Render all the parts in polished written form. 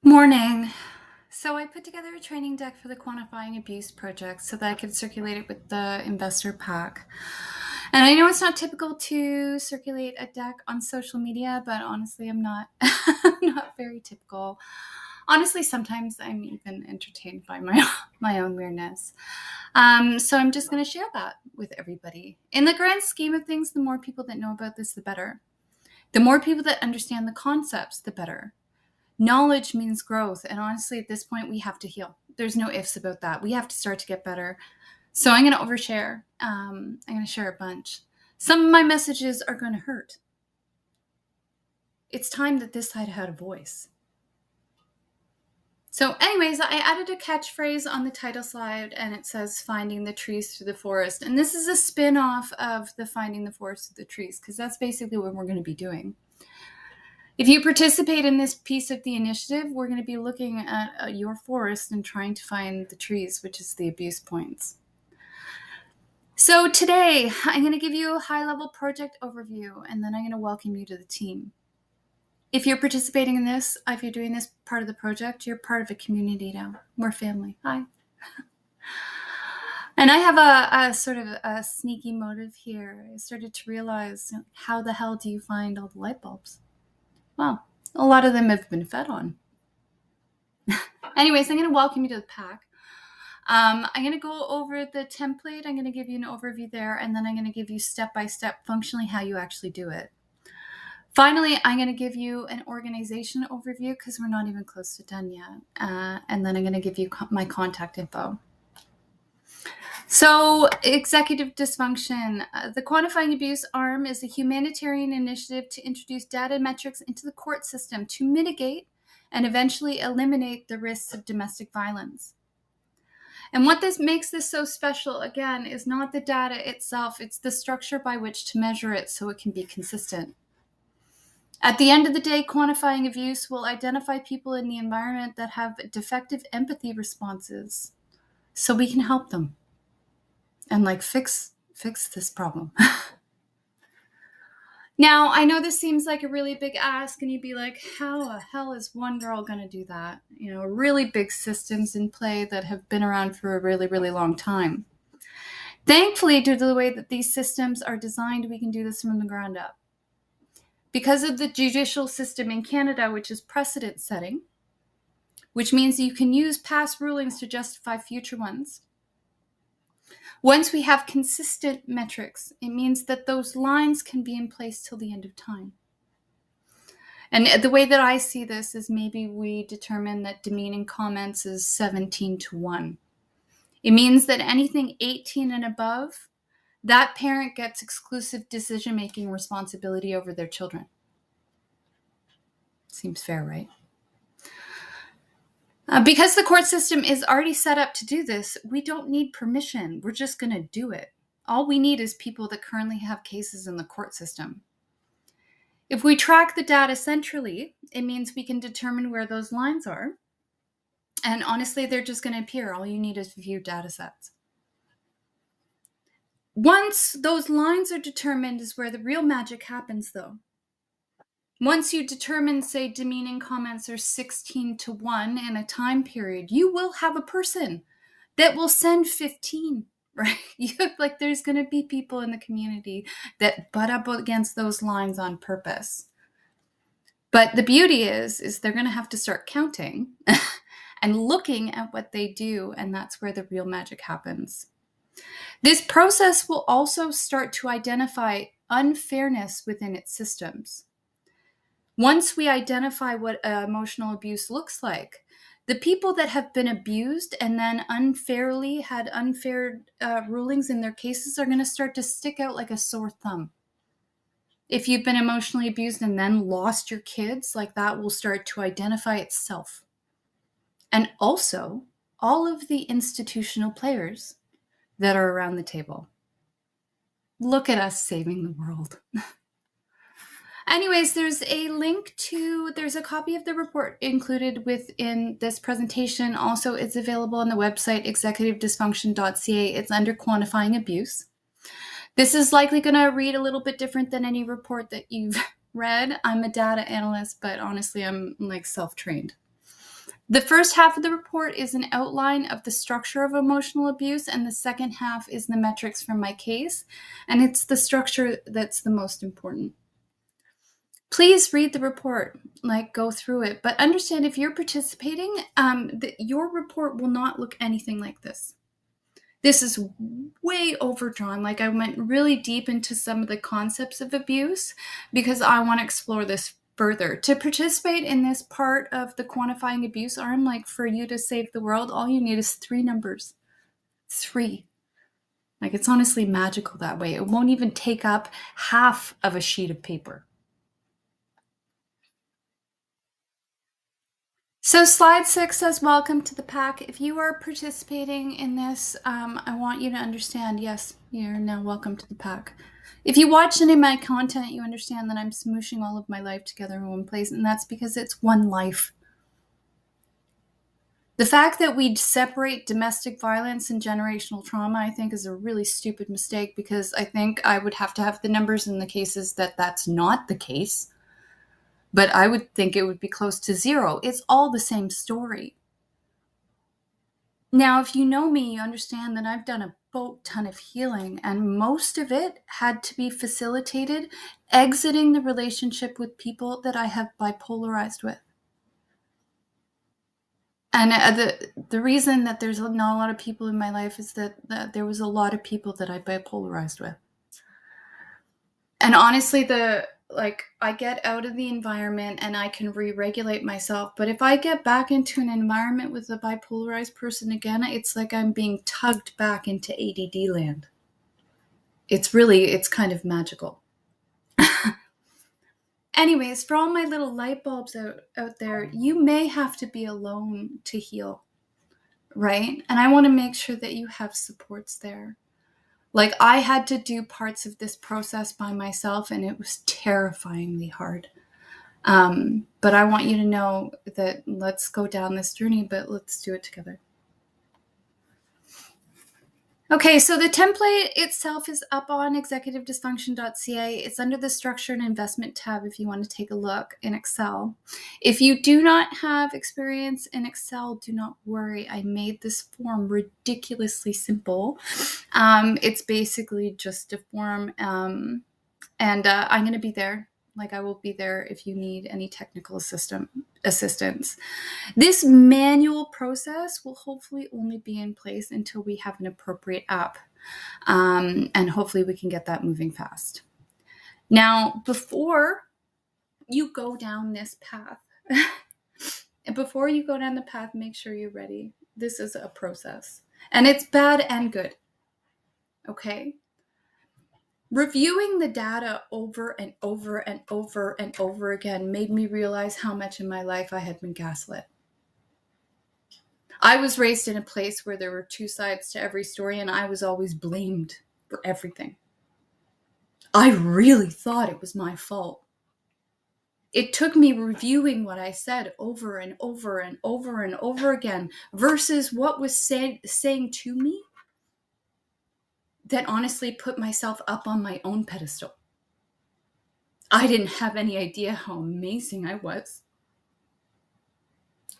Morning. So I put together a training deck for the Quantifying Abuse project so that I could circulate it with the investor pack. And I know it's not typical to circulate a deck on social media, but honestly, I'm not I'm not very typical. Honestly, sometimes I'm even entertained by my own weirdness. So I'm just going to share that with everybody. In the grand scheme of things, the more people that know about this, the better. The more people that understand the concepts, the better. Knowledge means growth. And honestly, at this point, we have to heal. There's no ifs about that. We have to start to get better. So I'm going to overshare. I'm going to share a bunch. Some of my messages are going to hurt. It's time that this side had a voice. So anyways, I added a catchphrase on the title slide and it says finding the trees through the forest. And this is a spin-off of the finding the forest through the trees because that's basically what we're going to be doing. If you participate in this piece of the initiative, we're going to be looking at your forest and trying to find the trees, which is the abuse points. So today, I'm going to give you a high-level project overview, and then I'm going to welcome you to the team. If you're participating in this, if you're doing this part of the project, you're part of a community now. We're family. Hi. And I have a sort of a sneaky motive here. I started to realize, how the hell do you find all the light bulbs? Well, a lot of them have been fed on. Anyways, I'm going to welcome you to the pack. I'm going to go over the template. I'm going to give you an overview there, and then I'm going to give you step-by-step functionally how you actually do it. Finally, I'm going to give you an organization overview because we're not even close to done yet. And then I'm going to give you my contact info. So, executive dysfunction. The Quantifying Abuse arm is a humanitarian initiative to introduce data metrics into the court system to mitigate and eventually eliminate the risks of domestic violence. And what this makes this so special, again, is not the data itself, it's the structure by which to measure it so it can be consistent. At the end of the day, Quantifying Abuse will identify people in the environment that have defective empathy responses so we can help them and fix this problem. Now, I know this seems like a really big ask, and you'd be like, how the hell is one girl going to do that? Really big systems in play that have been around for a really, really long time. Thankfully, due to the way that these systems are designed, we can do this from the ground up. Because of the judicial system in Canada, which is precedent setting, which means you can use past rulings to justify future ones. Once we have consistent metrics, it means that those lines can be in place till the end of time. And the way that I see this is maybe we determine that demeaning comments is 17-1. It means that anything 18 and above, that parent gets exclusive decision-making responsibility over their children. Seems fair, right? Because the court system is already set up to do this, we don't need permission. We're just going to do it. All we need is people that currently have cases in the court system. If we track the data centrally, it means we can determine where those lines are. And honestly, they're just going to appear. All you need is a few data sets. Once those lines are determined is where the real magic happens, though. Once you determine, say, demeaning comments are 16-1 in a time period, you will have a person that will send 15, right? There's going to be people in the community that butt up against those lines on purpose. But the beauty is they're going to have to start counting and looking at what they do, and that's where the real magic happens. This process will also start to identify unfairness within its systems. Once we identify what emotional abuse looks like, the people that have been abused and then unfairly had unfair rulings in their cases are going to start to stick out like a sore thumb. If you've been emotionally abused and then lost your kids, that will start to identify itself. And also, all of the institutional players that are around the table. Look at us saving the world. Anyways, there's a copy of the report included within this presentation. Also, it's available on the website executivedysfunction.ca. It's under Quantifying Abuse. This is likely going to read a little bit different than any report that you've read. I'm a data analyst, but honestly, I'm self-trained. The first half of the report is an outline of the structure of emotional abuse, and the second half is the metrics from my case, and it's the structure that's the most important. Please read the report, like go through it, but understand if you're participating, your report will not look anything like this. This is way overdrawn. Like I went really deep into some of the concepts of abuse because I want to explore this further. To participate in this part of the quantifying abuse arm, like for you to save the world, all you need is 3 numbers. 3. Like it's honestly magical that way. It won't even take up half of a sheet of paper. So slide 6 says, welcome to the pack. If you are participating in this, I want you to understand, yes, you're now welcome to the pack. If you watch any of my content, you understand that I'm smooshing all of my life together in one place, and that's because it's one life. The fact that we separate domestic violence and generational trauma, I think, is a really stupid mistake, because I think I would have to have the numbers in the cases that that's not the case. But I would think it would be close to 0. It's all the same story. Now, if you know me, you understand that I've done a boat ton of healing, and most of it had to be facilitated exiting the relationship with people that I have bipolarized with. And the reason that there's not a lot of people in my life is that there was a lot of people that I bipolarized with. And honestly, I get out of the environment and I can re-regulate myself. But if I get back into an environment with a bipolarized person again, it's like I'm being tugged back into ADD land. It's kind of magical. Anyways, for all my little light bulbs out there, you may have to be alone to heal, right? And I want to make sure that you have supports there. Like I had to do parts of this process by myself, and it was terrifyingly hard. But I want you to know that let's go down this journey, but let's do it together. Okay, so the template itself is up on executivedysfunction.ca. It's under the structure and investment tab if you want to take a look in Excel. If you do not have experience in Excel, do not worry. I made this form ridiculously simple. It's basically just a form, and I'm going to be there. Like I will be there if you need any technical assistance. This manual process will hopefully only be in place until we have an appropriate app. And hopefully we can get that moving fast. Now, before you go down this path, before you go down the path, make sure you're ready. This is a process, and it's bad and good. Okay? Reviewing the data over and over and over and over again made me realize how much in my life I had been gaslit. I was raised in a place where there were 2 sides to every story, and I was always blamed for everything. I really thought it was my fault. It took me reviewing what I said over and over and over and over again versus what was saying to me that honestly put myself up on my own pedestal. I didn't have any idea how amazing I was.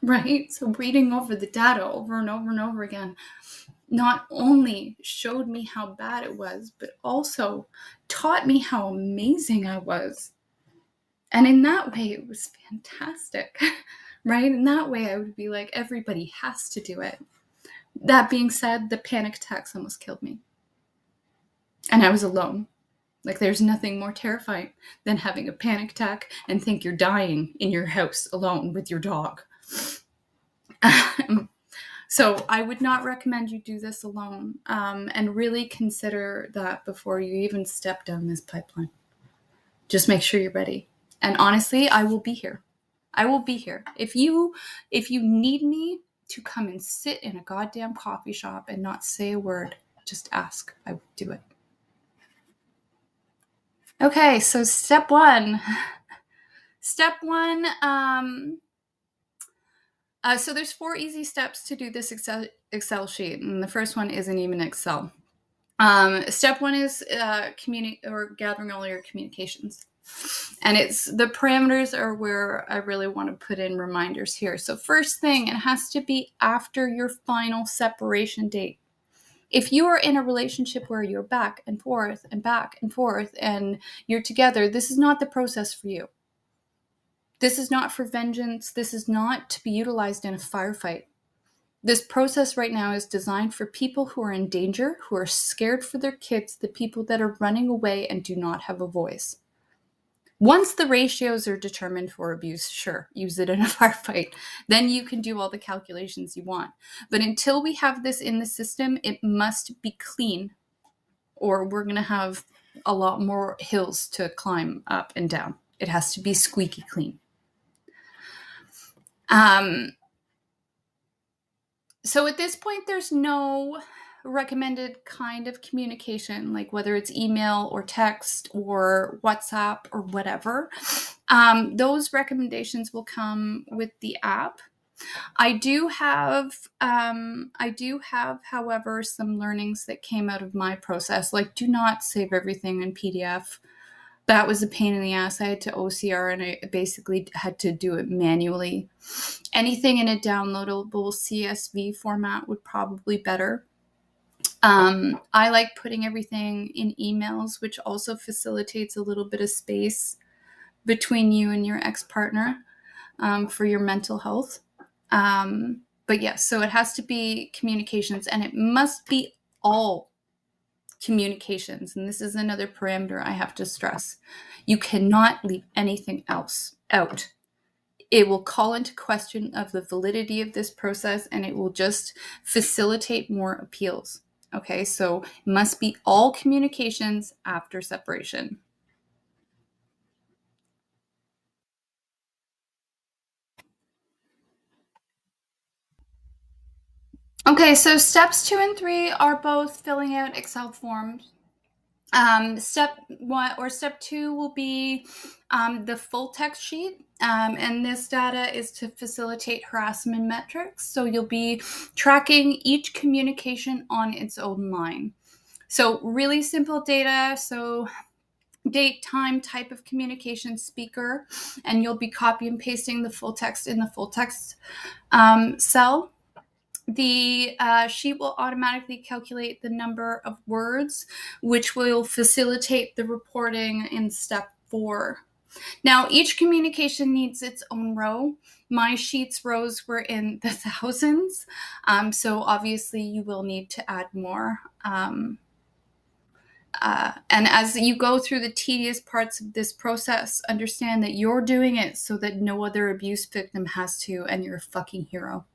Right? So reading over the data over and over and over again not only showed me how bad it was, but also taught me how amazing I was. And in that way, it was fantastic, right? In that way, I would be like, everybody has to do it. That being said, the panic attacks almost killed me. And I was alone. Like, there's nothing more terrifying than having a panic attack and think you're dying in your house alone with your dog. So I would not recommend you do this alone, and really consider that before you even step down this pipeline. Just make sure you're ready. And honestly, I will be here. I will be here. If you need me to come and sit in a goddamn coffee shop and not say a word, just ask. I will do it. Okay, so step 1. Step 1, so there's 4 easy steps to do this Excel sheet, and the first one isn't even Excel. Step 1 is gathering all your communications. And it's the parameters are where I really want to put in reminders here. So first thing, it has to be after your final separation date. If you are in a relationship where you're back and forth and back and forth and you're together, this is not the process for you. This is not for vengeance. This is not to be utilized in a firefight. This process right now is designed for people who are in danger, who are scared for their kids, the people that are running away and do not have a voice. Once the ratios are determined for abuse, sure, use it in a firefight. Then you can do all the calculations you want. But until we have this in the system, it must be clean, or we're going to have a lot more hills to climb up and down. It has to be squeaky clean. So at this point, there's no recommended kind of communication, like whether it's email or text or WhatsApp or whatever. Those recommendations will come with the app. I do have, however, some learnings that came out of my process. Like, do not save everything in PDF. That was a pain in the ass. I had to OCR and I basically had to do it manually. Anything in a downloadable CSV format would probably better. I like putting everything in emails, which also facilitates a little bit of space between you and your ex-partner for your mental health. But yes, so it has to be communications, and it must be all communications. And this is another parameter I have to stress. You cannot leave anything else out. It will call into question of the validity of this process, and it will just facilitate more appeals. Okay, so it must be all communications after separation. Okay, so steps 2 and 3 are both filling out Excel forms. Step 1 or step 2 will be the full text sheet. And this data is to facilitate harassment metrics. So you'll be tracking each communication on its own line. So really simple data. So date, time, type of communication, speaker, and you'll be copy and pasting the full text in the full text cell. The sheet will automatically calculate the number of words, which will facilitate the reporting in step 4. Now, each communication needs its own row. My sheet's rows were in the thousands, so obviously you will need to add more. And as you go through the tedious parts of this process, understand that you're doing it so that no other abuse victim has to, and you're a fucking hero.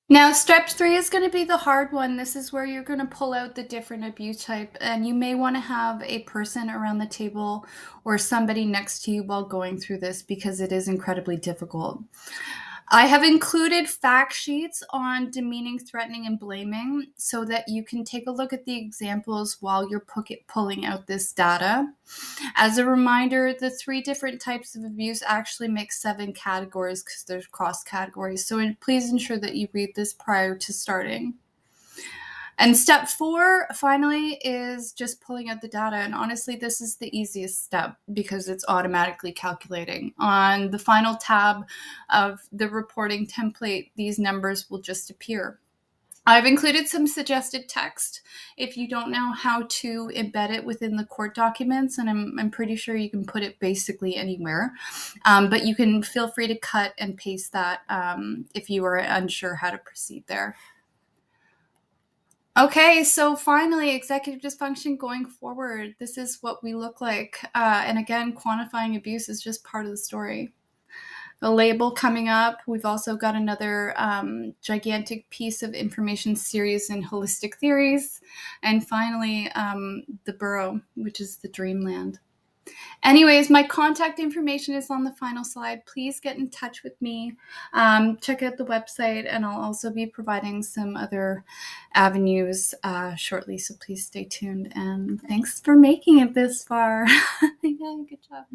Now, step 3 is going to be the hard one. This is where you're going to pull out the different abuse type, and you may want to have a person around the table or somebody next to you while going through this, because it is incredibly difficult. I have included fact sheets on demeaning, threatening, and blaming so that you can take a look at the examples while you're pulling out this data. As a reminder, the 3 different types of abuse actually make 7 categories because there's cross categories. So please ensure that you read this prior to starting. And step 4, finally, is just pulling out the data. And honestly, this is the easiest step because it's automatically calculating. On the final tab of the reporting template, these numbers will just appear. I've included some suggested text if you don't know how to embed it within the court documents, and I'm pretty sure you can put it basically anywhere. But you can feel free to cut and paste that if you are unsure how to proceed there. Okay, so finally, executive dysfunction going forward. This is what we look like. And again, quantifying abuse is just part of the story. The label coming up. We've also got another gigantic piece of information series in holistic theories. And finally, the borough, which is the dreamland. Anyways, my contact information is on the final slide. Please get in touch with me. Check out the website, and I'll also be providing some other avenues shortly, so please stay tuned. And thanks for making it this far. Yeah, good job.